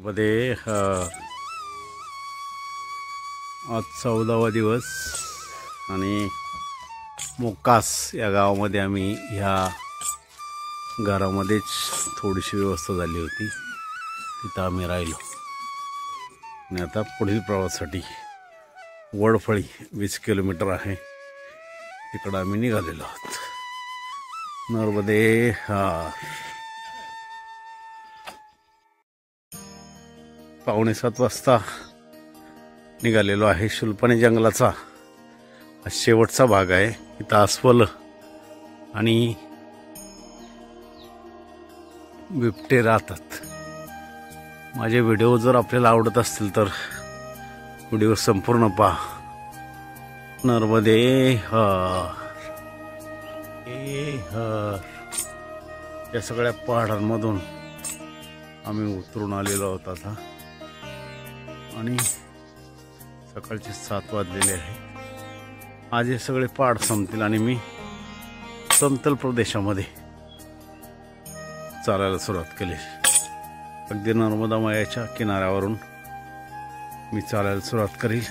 मध्ये आज 14वा दिवस आणि मोकास या गावामध्ये आम्ही ह्या घरामध्येच थोडीशी व्यवस्था झाली होती, तिथं आम्ही राहिलो आणि आता पुढील प्रवासासाठी वडफळी 20 किलोमीटर आहे, तिकडं आम्ही निघालेलो आहोत. नर्मदे हार. 6:45 वाजता निघालेलो आहे. शुल्पाणी जंगलाचा हा शेवटचा भाग आहे. इथं अस्वल आणि बिबटे राहतात. माझे व्हिडिओ जर आपल्याला आवडत असतील तर व्हिडिओ संपूर्ण पहा. नर्मदे हार. या सगळ्या पहाडांमधून आम्ही उतरून आलेलो आहोत आता आणि सकाळचे 7 वाजलेले आहे. आज हे सगळे पहाड संपतील आणि मी समतल प्रदेशामध्ये चालायला सुरुवात केली. अगदी नर्मदा मायाच्या किनाऱ्यावरून मी चालायला सुरुवात करील.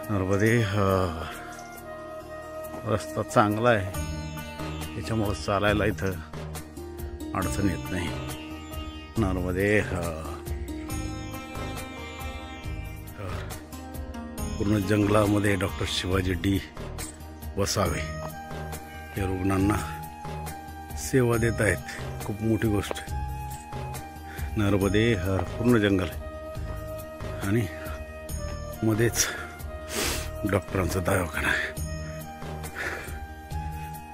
नर्मदे हार. रस्ता चांगला आहे, त्याच्यामुळे चालायला इथं अडचण येत नाही. नर्मदे हार. पूर्ण जंगलामध्ये डॉक्टर शिवाजी डी वसावे हे रुग्णांना सेवा देत आहेत. खूप मोठी गोष्ट. नर्मदे हार. पूर्ण जंगल आहे आणि मध्येच डॉक्टरांचा दवाखाना आहे.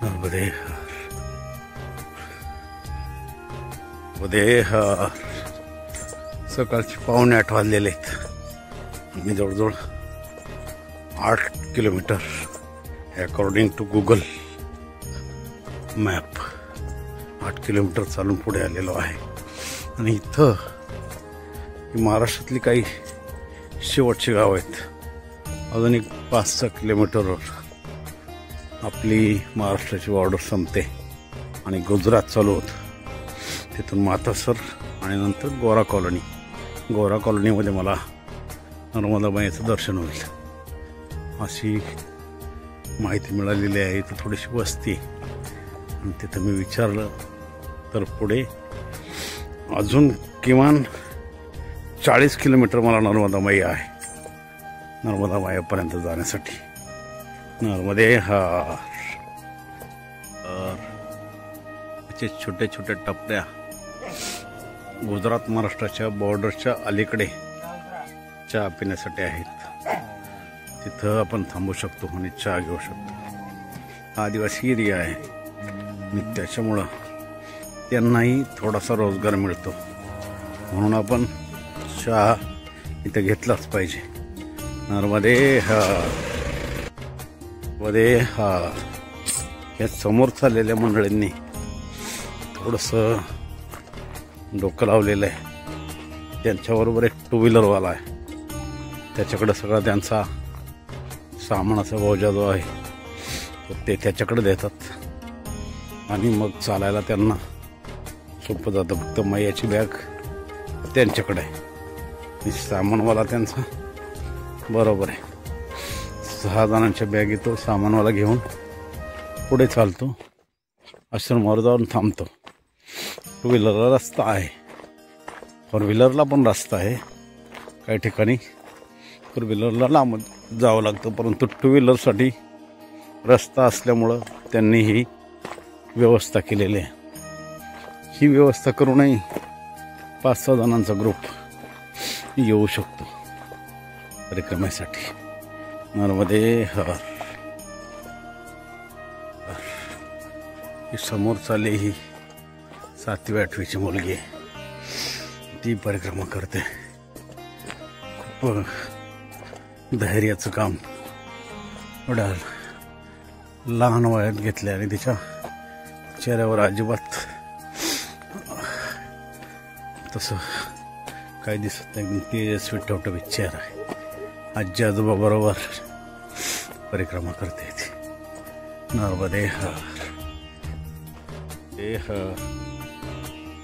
नर्मदे हार. नर्मदे हार. सकाळचे 7:45 वाजलेले आहेत आणि जवळजवळ 8 kilometre according to Google map 8 kilometre चालून पुढे आलेलो आहे. आणि इथं महाराष्ट्रातली काही शेवटची गाव आहेत. अजून एक 5-6 किलोमीटरवर आपली महाराष्ट्राची बॉर्डर संपते आणि गुजरात चालू होतं. तिथून मातसर आणि नंतर गोरा कॉलनी. गोरा कॉलनीमध्ये मला नर्मदा माईचं दर्शन होईल अशी माहिती मिळालेली आहे. इथं थोडीशी वस्ती आणि तिथं मी विचारलं तर पुढे अजून किमान 40 किलोमीटर मला नर्मदा माई आहे, नर्मदा मायापर्यंत जाण्यासाठी. नर्मदे हार. असे छोट्या छोट्या टपऱ्या गुजरात महाराष्ट्राच्या बॉर्डरच्या अलीकडे चहा पिण्यासाठी आहेत. तिथं आपण थांबू शकतो आणि चहा घेऊ शकतो. आदिवासी एरिया आहे आणि त्याच्यामुळं त्यांनाही थोडासा रोजगार मिळतो, म्हणून आपण चहा इथं घेतलाच पाहिजे. नर्मदे हार. नर्मदे हार. या समोर चाललेल्या मंडळींनी थोडंसं डोकं लावलेलं आहे. त्यांच्याबरोबर एक 2 व्हीलरवाला आहे, त्याच्याकडे सगळा त्यांचा सामानाचा बोजा जो आहे तो ते त्याच्याकडे देतात आणि मग चालायला त्यांना सोपं जातं. फक्त मैयाची बॅग त्यांच्याकडे आहे, सामानवाला त्यांचा बरोबर आहे. 6 जणांच्या बॅगी तो सामानवाला घेऊन पुढे चालतो, आश्रमावर जाऊन थांबतो. 2 व्हीलरला रस्ता आहे, 4 व्हीलरला पण रस्ता आहे. काही ठिकाणी 4 व्हीलरला लांब जावं लागतं, परंतु 2 व्हीलरसाठी रस्ता असल्यामुळं त्यांनी ही व्यवस्था केलेली आहे. ही व्यवस्था करूनही 5-6 जणांचा ग्रुप येऊ शकतो परिक्रमेसाठी. नर्मदे हार. समोर चालली ही 7वी-8वीची मुलगी आहे, ती परिक्रमा करते. खूप धैर्याचं काम एवढ्या लहान वयात घेतले आणि तिच्या चेहऱ्यावर अजिबात तसं काही दिसत नाही. तेजस्वी टवटवीत चेहरा आहे. आजी आजोबा बरोबर परिक्रमा करते ती. नर्मदे हार.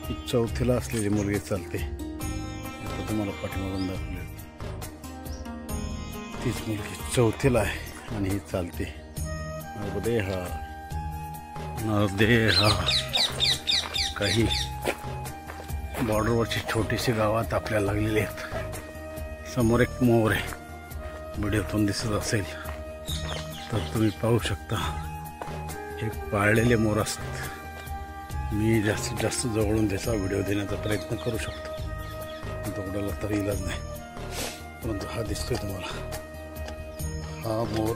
ही चौथीला असलेली मुलगी चालते. आता तुम्हाला पाठीमागून दाखवली तीच मुलगी चौथीला आहे आणि ही चालते. नर्मदे हा काही बॉर्डरवरची छोटीशी गावात आपल्याला लागलेली आहेत. समोर एक मोर आहे, व्हिडिओतून दिसत असेल तर तुम्ही पाहू शकता. हे पाळलेले मोर असतात. मी जास्तीत जास्त जवळून त्याचा व्हिडिओ देण्याचा प्रयत्न करू शकतो, दौडाला तर इलाज नाही. परंतु हा दिसतोय तुम्हाला, हा मोर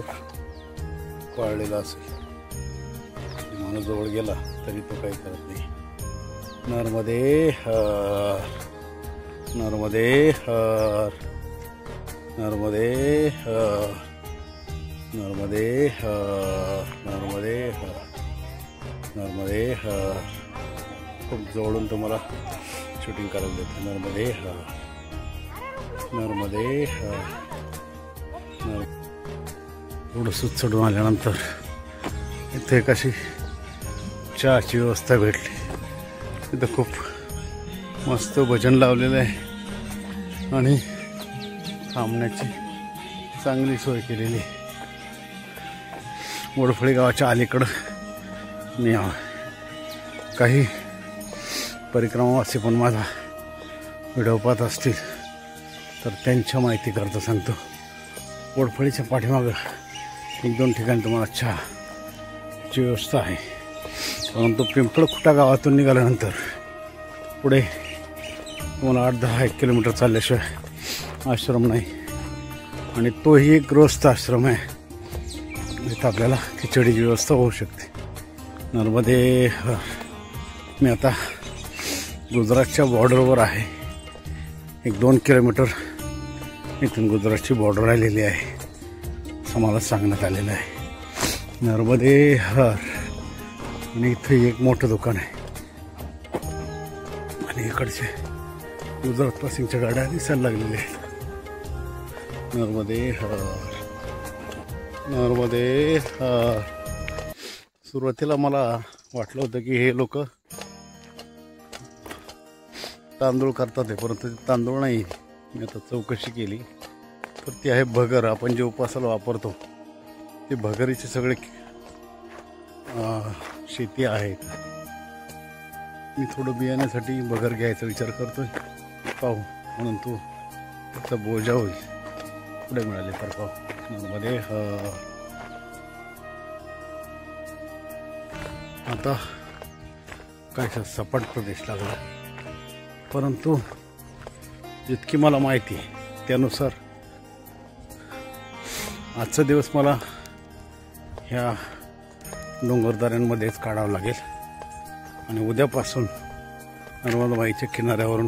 पाळलेला असेल. माणूस जवळ गेला तरी तो काही करत नाही. नर्मदे हर, नर्मदे हर, नर्मदे हर, नर्मदे हर, नर्मदे हर, नर्मदे हर. खूप जवळून तुम्हाला शूटिंग करायला देतो. नर्मदे हर, नर्मदे हर. थोडंसं चढून आल्यानंतर इथे एक अशी चहाची व्यवस्था भेटली. इथं खूप मस्त भजन लावलेलं आहे आणि थांबण्याची चांगली सोय केलेली. वडफळी गावाच्या अलीकडं मी काही परिक्रमावासी पण माझा व्हिडिओ पाहत असतील तर त्यांच्या माहिती करता सांगतो. वडफळीच्या पाठीमागं 1-2 ठिकाणी तुम्हाला चहाची व्यवस्था आहे. परंतु पिंपळखुटा गावातून निघाल्यानंतर पुढे तुम्हाला 8-10 किलोमीटर चालल्याशिवाय आश्रम नाही आणि तोही एक गृहस्थ आश्रम आहे. इथं आपल्याला खिचडीची व्यवस्था होऊ शकते. नर्मदे हर. मी आता गुजरातच्या बॉर्डरवर आहे. 1-2 किलोमीटर इथून गुजरातची बॉर्डर राहिलेली आहे असं मला सांगण्यात आलेलं आहे. नर्मदे हर. आणि इथे एक मोठं दुकान आहे आणि इकडचे गुजरात पासिंगच्या गाड्या दिसायला लागलेल्या आहेत. नर्मदे हर, नर्मदे हर. सुरुवातीला मला वाटलं होतं की हे लोक तांदूळ करतात आहे, परंतु ते तांदूळ नाही. मी आता चौकशी केली तर ती आहे भगर. आपण जे उपासाला वापरतो ते भगरीचे सगळे शेती आहेत. मी थोडं बियाण्यासाठी भगर घ्यायचा विचार करतोय. पाहू, म्हणून तू त्याचा बोजा होईल. पुढे मिळाले तर पाहू. नर्मदे आता काय सपाट प्रदेश लागला, परंतु जितकी मला माहिती आहे त्यानुसार आजचा दिवस मला ह्या डोंगरदऱ्यांमध्येच काढावं लागेल आणि उद्यापासून नर्मदाबाईच्या किनाऱ्यावरून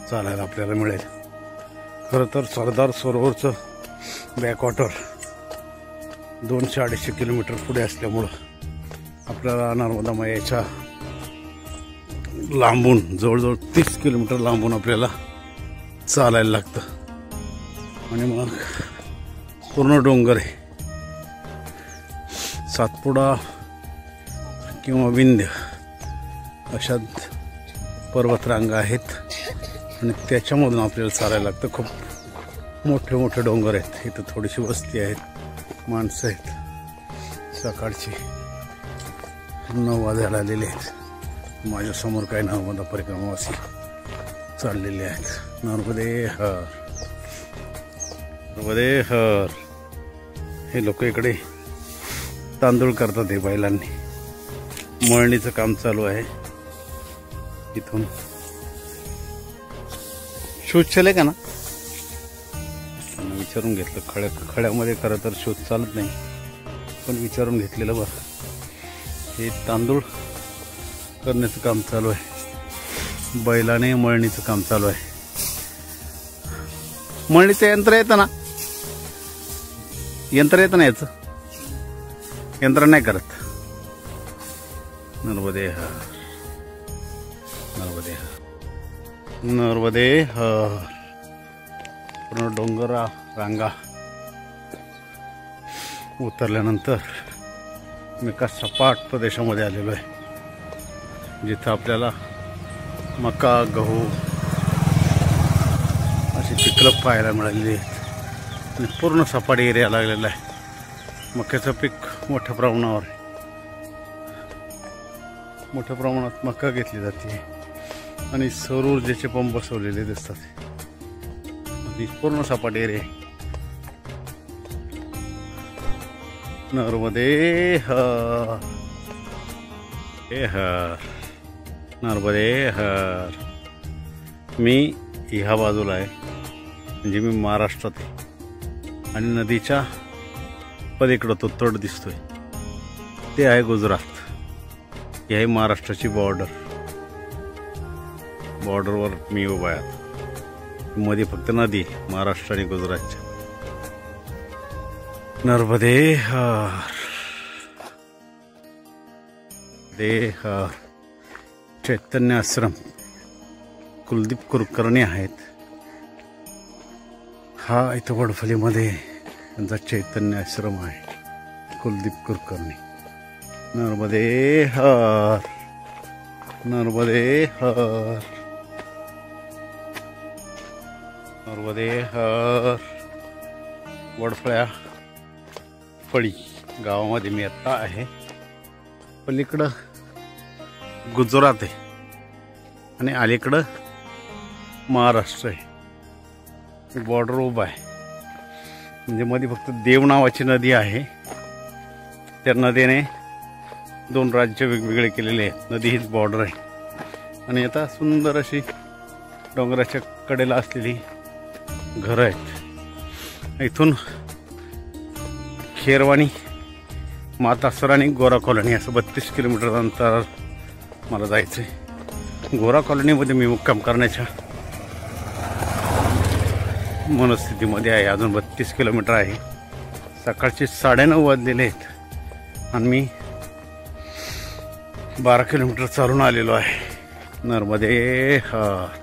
चालायला आपल्याला मिळेल. खरं तर सरदार सरोवरचं बॅकवॉटर 200-250 किलोमीटर पुढे असल्यामुळं आपल्याला नर्मदाबाईच्या लांबून जवळजवळ 30 किलोमीटर लांबून आपल्याला चालायला लागतं आणि मग पूर्ण डोंगर आहे. सातपुडा किंवा विंध्य अशा पर्वतरांगा आहेत आणि त्याच्यामधून आपल्याला चालायला लागतं. खूप मोठे मोठे डोंगर आहेत. इथं थोडीशी वस्ती आहेत, माणसं आहेत. सकाळची 9 वाजायला आलेले आहेत. माझ्यासमोर काही नर्मदा परिक्रमावासी चाललेले आहेत. नर्मदे हर, नर्मदे हर. हे लोक इकडे तांदूळ करतात. हे बैलांनी मळणीचं काम चालू आहे. इथून शोध चले का ना, त्यांना विचारून घेतलं. खड्यामध्ये खरं तर शोध चालत नाही, पण विचारून घेतलेलं बरं. हे तांदूळ करण्याचं काम चालू आहे. बैलाने मळणीचं काम चालू आहे. मळणीचं यंत्र येतं ना, यंत्र येतं ना, याचं यंत्र नाही करत. नर्मदे हर, नर्मदे हर, नर्मदे हर. पूर्ण डोंगरा रांगा उतरल्यानंतर मी एका सपाट प्रदेशामध्ये आलेलो आहे, जिथं आपल्याला मका, गहू अशी पिकं पाहायला मिळालेली आहेत आणि पूर्ण सपाट एरिया लागलेला आहे। मक्याचं पीक मोठ्या प्रमाणावर आहे, मोठ्या प्रमाणात मका घेतली जाते आणि सौर ऊर्जेचे पंप बसवलेले दिसतात आणि पूर्ण सपाट एरिया आहे। नर्मदे हर हर नर्मदे हर। मी ह्या बाजूला आहे, म्हणजे मी महाराष्ट्रात आहे आणि नदीच्या पलीकडं तो तट दिसतोय ते आहे गुजरात। ही आहे महाराष्ट्राची बॉर्डरवर मी उभा आहे। मध्ये फक्त नदी महाराष्ट्र आणि गुजरातच्या। नर्मदे हर दे हर। चैतन्य आश्रम कुलदीप कुलकर्णी आहेत। हा इथं वडफलीमध्ये त्यांचा चैतन्य आश्रम आहे, कुलदीप कुलकर्णी। नर्मदे हर नर्मदे हर नर्मदे हर। वडफळ्या फळी गावामध्ये मी आता आहे। पलीकडं गुजरात आहे आणि अलीकडं महाराष्ट्र आहे। बॉर्डर उभा आहे, म्हणजे मध्ये फक्त देव नावाची नदी आहे। त्या नदीने दोन राज्य वेगवेगळे केलेले आहेत। नदी हीच बॉर्डर आहे आणि आता सुंदर अशी डोंगराच्या कडेला असलेली घरं आहेत। इथून खेरवाणी, मातासर आणि गोरा कॉलनी असं 32 किलोमीटर अंतर मला जायचं आहे। गोरा कॉलनीमध्ये मी मुक्काम करण्याच्या मनस्थितीमध्ये आहे। अजून 32 किलोमीटर आहे। सकाळचे 9:30 वाजलेले आहेत आणि मी 12 किलोमीटर चालून आलेलो आहे। नर्मदे हर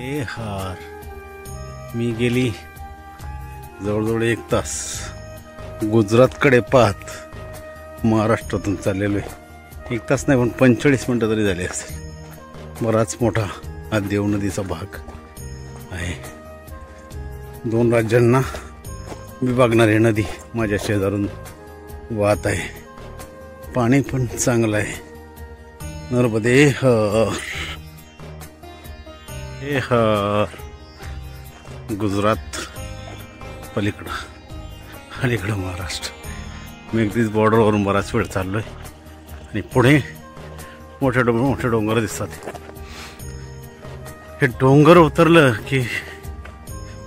ए हर। मी गेली जवळजवळ 1 तास गुजरातकडे पाहत महाराष्ट्रातून चाललेलो आहे। 1 तास नाही पण 45 मिनटं तरी झाली असतील। बराच मोठा हा देव नदीचा भाग आहे। 2 राज्यांना विभागणारी नदी माझ्या शेजारून वाहत आहे। पाणी पण चांगलं आहे। नर्मदे हर हे हर। गुजरात पलीकडं, अलीकडं महाराष्ट्र। मी अगदीच बॉर्डरवरून बराच वेळ चाललोय आणि पुढे मोठे डोंगर दिसतात। हे डोंगर उतरलं की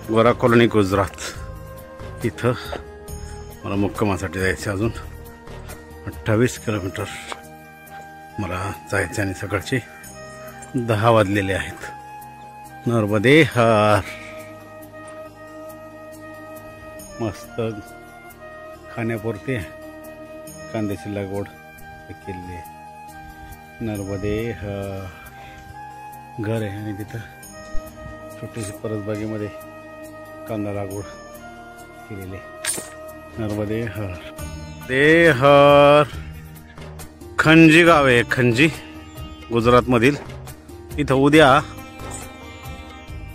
गोरा कॉलनी गुजरात। इथं मला मुक्कामासाठी जायचं। अजून 28 किलोमीटर मला जायचं आणि सकाळचे 10 वाजलेले आहेत। नर्मदे हर। मस्त खाण्यापुरते कांद्याची लागवड केलेली आहे। नर्मदे हर। घर आहे आणि तिथं छोटीशी परसबागेमध्ये कांदा लागवड केलेली आहे। नर्मदे हर दे हर। खंजी गाव आहे, खंजी गुजरातमधील। इथं उद्या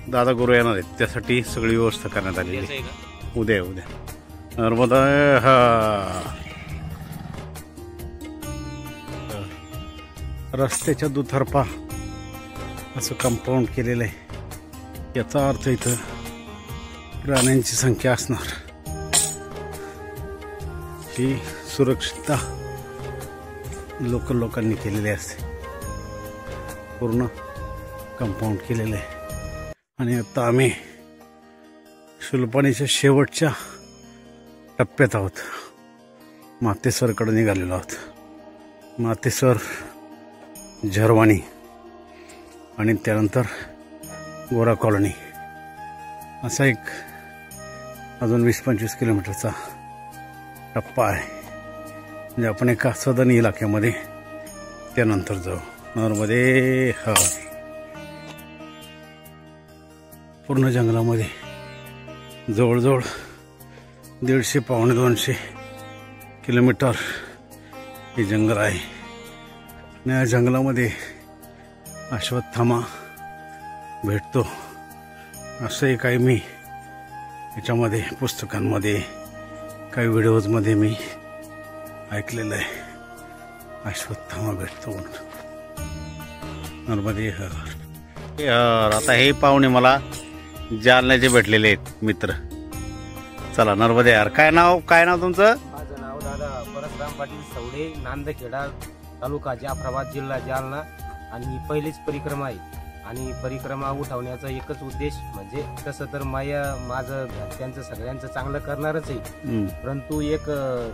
दादा गुरु येणार आहेत, त्यासाठी सगळी व्यवस्था करण्यात आलेली आहे। उद्या नर्मदे हर। रस्त्याच्या दुतर्फा असं कंपाऊंड केलेलं आहे। याचा अर्थ इथं प्राण्यांची संख्या असणार। ही सुरक्षितता लोकांनी केलेली असते। पूर्ण कंपाऊंड केलेलं आहे आणि आता आम्ही शुलपाणीच्या शेवटच्या टप्प्यात आहोत। मातेसरकडे निघालेलो आहोत। मातेसर, झरवाणी आणि त्यानंतर गोरा कॉलनी असा एक अजून 20-25 किलोमीटरचा टप्पा आहे। म्हणजे आपण एका सदन इलाक्यामध्ये त्यानंतर जाऊ। नर्मदे हर। पूर्ण जंगलामध्ये जवळजवळ 150-200 किलोमीटर हे जंगल आहे या जंगलामध्ये अश्वत्थामा भेटतो असंही काही मी याच्यामध्ये पुस्तकांमध्ये काही व्हिडिओजमध्ये मी ऐकलेलं आहे. अश्वत्थामा भेटतो म्हणून नर्मदे हर. आता हे पाहुणे मला जालन्याचे भेटलेले आहेत मित्र. चला नर्मदे हर. काय नाव तुमचं? माझं नाव दादा परसराम पाटील सवडे, नांदखेडा तालुका, जाफराबाद जिल्हा, जालना. आणि ही पहिलीच परिक्रमा आहे. आणि परिक्रमा उठवण्याचा एकच उद्देश म्हणजे तसं तर माझं त्यांचं सगळ्यांचं चांगलं करणारच आहे, परंतु एक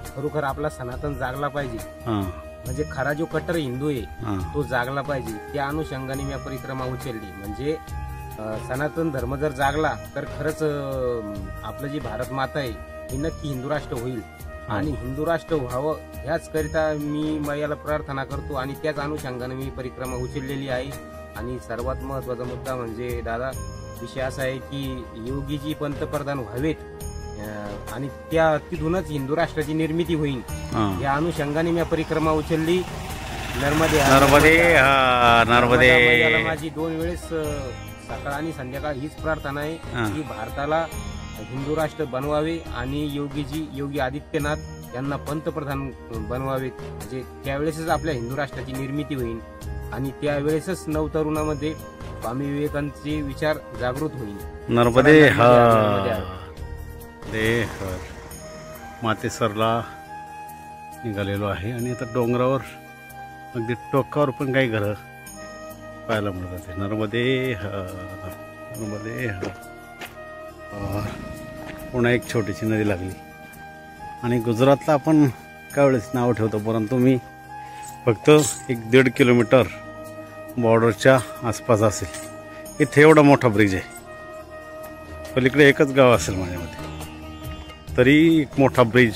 खरोखर आपला सनातन जागला पाहिजे. म्हणजे खरा जो कट्टर हिंदू आहे तो जागला पाहिजे. त्या अनुषंगाने मी परिक्रमा उचलली. म्हणजे सनातन धर्म जर जागला तर खरंच आपलं जी भारत माता आहे ही नक्की हिंदू राष्ट्र होईल. आणि हिंदू राष्ट्र व्हावं ह्याच करिता मी मैयाला प्रार्थना करतो. आणि त्याच अनुषंगाने मी परिक्रमा उचललेली आहे. आणि सर्वात महत्वाचा मुद्दा म्हणजे दादा विषय असा आहे की योगीजी पंतप्रधान व्हावेत आणि तिथूनच हिंदू राष्ट्राची निर्मिती होईल. या अनुषंगाने मी परिक्रमा उचलली. नर्मदे माझी 2 वेळेस सकाळ आणि संध्याकाळ हीच प्रार्थना आहे की भारताला हिंदू राष्ट्र बनवावे आणि योगी आदित्यनाथ यांना पंतप्रधान बनवावेत. म्हणजे त्यावेळेसच आपल्या हिंदू राष्ट्राची निर्मिती होईल. आणि त्यावेळेसच नवतरुणामध्ये स्वामी विवेकानंदचे विचार जागृत होईल. नर्मदे हर. मातेसरला निघालेलो आहे आणि आता डोंगरावर अगदी टोकावर पण काही घरं पाहायला मिळतात. नर्मदे हर. पुन्हा एक छोटीशी नदी लागली. आणि गुजरातला आपण त्यावेळेस नाव ठेवतो, परंतु मी फक्त 1-1.5 किलोमीटर बॉर्डरच्या आसपास असेल. इथे एवढा मोठा ब्रिज आहे. पलीकडे एकच गाव असेल माझ्या मते, तरी एक मोठा ब्रिज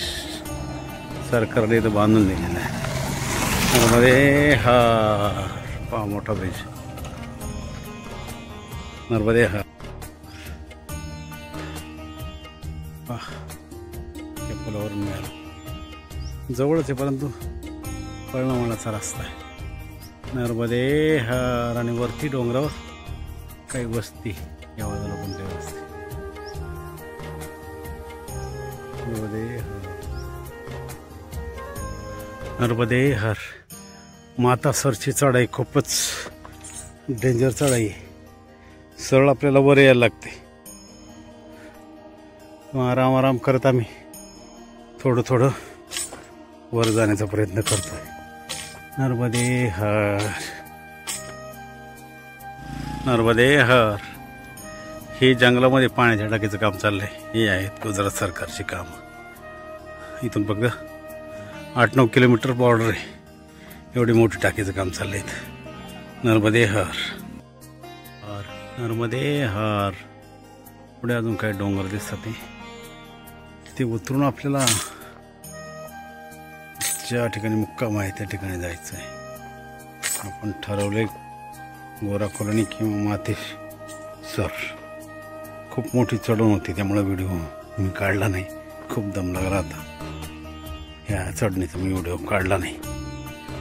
सरकारने इथं बांधून दिलेला आहे. नर्मदे हर. पहा मोठा ब्रिज. नर्मदे हर. त्या पुलावरून मिळालं. जवळच आहे परंतु पळणामाळाचा रस्ता आहे. नर्मदे हर. आणि वरती डोंगरावर काही वस्ती, या बाजूला पण काही वस्ती. नर्मदे हर. मातासरची चढाई खूपच डेंजर चढाई आहे. सरळ आपल्याला वर यायला लागते. आराम करत आम्ही थोडं वर जाण्याचा प्रयत्न करतोय. नर्मदे हर. नर्मदे हर. हे जंगलामध्ये पाण्याच्या टाकीचं काम चाललंय. हे आहेत गुजरात सरकारची काम. इथून फक्त 8-9 किलोमीटर बॉर्डर आहे. एवढी मोठी टाकीचं काम चाललंय इथं. नर्मदे हर. नर्मदे हर. पुढे अजून काही डोंगर दिसतात. ते उतरून आपल्याला ज्या ठिकाणी मुक्काम आहे त्या ठिकाणी जायचं आहे. आपण ठरवले गोरा कॉलनी किंवा मातेसर. खूप मोठी चढण होती त्यामुळे व्हिडिओ मी काढला नाही. खूप दम लागला होता. ह्या चढणीचा मी व्हिडिओ काढला नाही.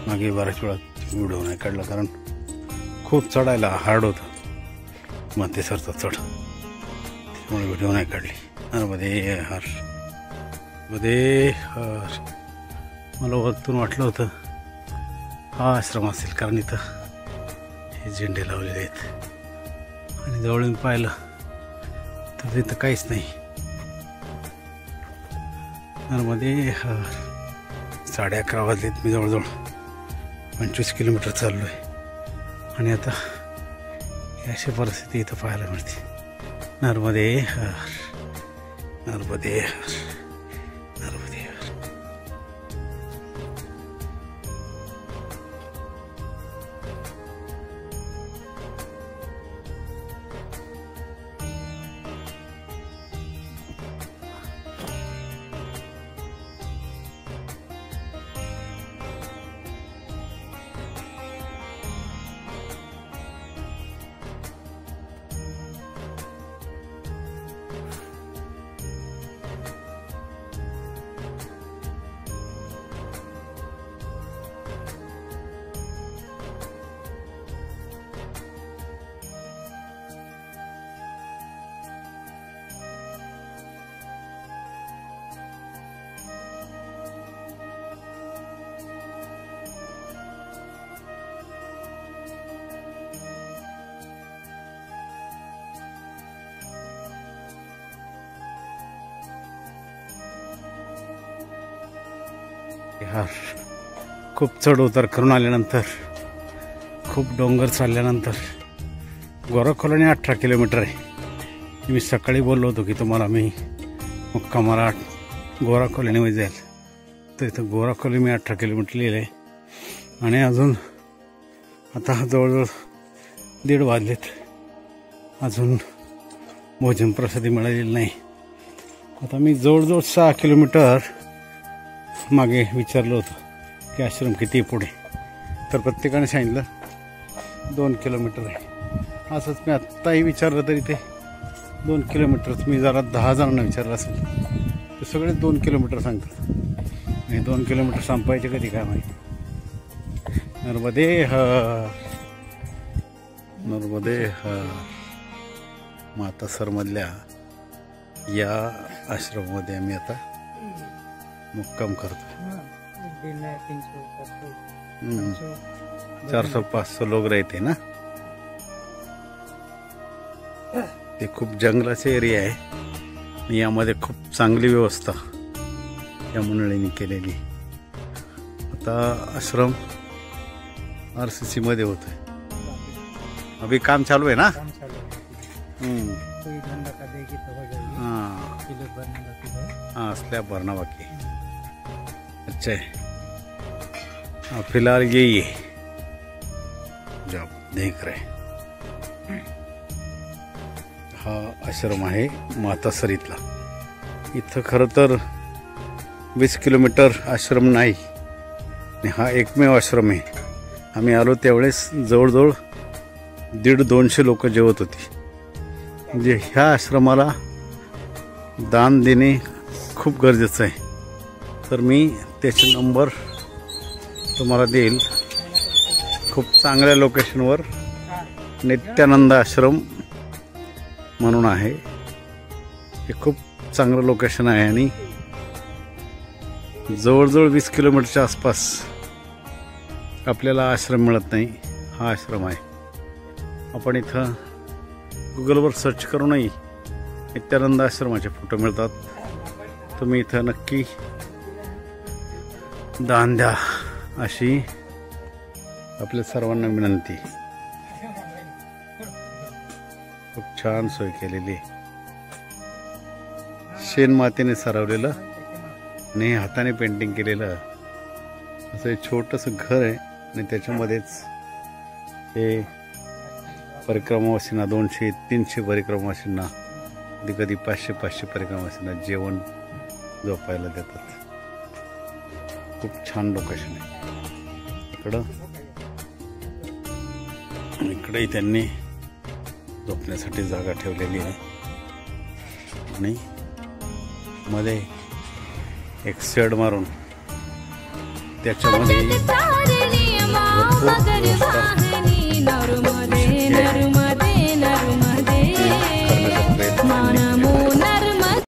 मागे बऱ्याच वेळा व्हिडिओ नाही काढला कारण खूप चढायला हार्ड होतं मातेसरचा चढ. त्यामुळे व्हिडिओ नाही काढली. नर्मदे हर. नर्मदे हर. मला वरतून वाटलं होतं हा आश्रम असेल कारण इथं हे झेंडे लावलेले आहेत. आणि जवळून पाहिलं तर इथं काहीच नाही. नर्मदे हर. 11:30 वाजलेत. मी जवळजवळ 25 किलोमीटर चाललो आहे. आणि आता अशी परिस्थिती इथं पाहायला मिळते. नर्मदे हर. नर्मदे हर. नर्मदे हर. यार खूप चढ उतार करून आल्यानंतर, खूप डोंगर चालल्यानंतर गोरा कॉलनी 18 किलोमीटर आहे. मी सकाळी बोललो होतो की तुम्हाला मी मुक्कामाला गोरा कॉलनीमध्ये जाईल, तर इथं गोरा कॉलनी मी 18 किलोमीटर लिहिलं आहे. आणि अजून आता जवळजवळ 1:30 वाजलेत, अजून भोजन प्रसादी मिळालेली नाही. आता मी जवळजवळ 6 किलोमीटर मागे विचारलं होतं की आश्रम किती पुढे, तर प्रत्येकाने सांगितलं 2 किलोमीटर आहे. असंच मी आत्ताही विचारलं तरी ते 2 किलोमीटरच. मी जरा 10 जणांना विचारलं असेल ते सगळे 2 किलोमीटर सांगतात. आणि 2 किलोमीटर संपायचे कधी काय माहिती. नर्मदे हर, नर्मदे हर. मातासरमधल्या या आश्रममध्ये आम्ही आता मुक्काम करतो. 400-500 लोक राहते ना. ते खूप जंगलाचे एरिया आहे आणि यामध्ये खूप चांगली व्यवस्था या मंडळींनी केलेली. आता आश्रम RCC मध्ये होत आहे. अभी काम चालू है ना. हाँ स्लैब भरना बाकी. अच्छा है. फिलहाल यही है जो आप देख रहे हैं. हा आश्रम आहे मातासरीतला. इथं खरं तर 20 किलोमीटर आश्रम नाही आणि हा एकमेव आश्रम आहे. आम्ही आलो त्यावेळेस जवळजवळ 150-200 लोक जेवत होती. म्हणजे ह्या आश्रमाला दान देणे खूप गरजेचं आहे. तर मी त्याचे नंबर तुम्हाला देईल. खूप चांगल्या लोकेशनवर नित्यानंद आश्रम म्हणून आहे. हे खूप चांगलं लोकेशन आहे आणि जवळजवळ 20 किलोमीटरच्या आसपास आपल्याला आश्रम मिळत नाही. हा आश्रम आहे. आपण इथं गुगलवर सर्च करूनही नित्यानंद आश्रमाचे फोटो मिळतात. तुम्ही इथं नक्की दान द्या अशी आपल्या सर्वांना विनंती. खूप छान सोय केलेली. शेण मातीने सारवलेलं आणि हाताने पेंटिंग केलेलं असं एक छोटंसं घर आहे आणि त्याच्यामध्येच हे परिक्रमावासींना 200-300 परिक्रमावासींना कधी कधी 500 परिक्रमावासींना जेवण झोपायला देतात. खूप छान लोकेशन आहे. इकडंही त्यांनी झोपण्यासाठी जागा ठेवलेली आहे आणि मध्ये एक शेड मारून त्याच्यामध्ये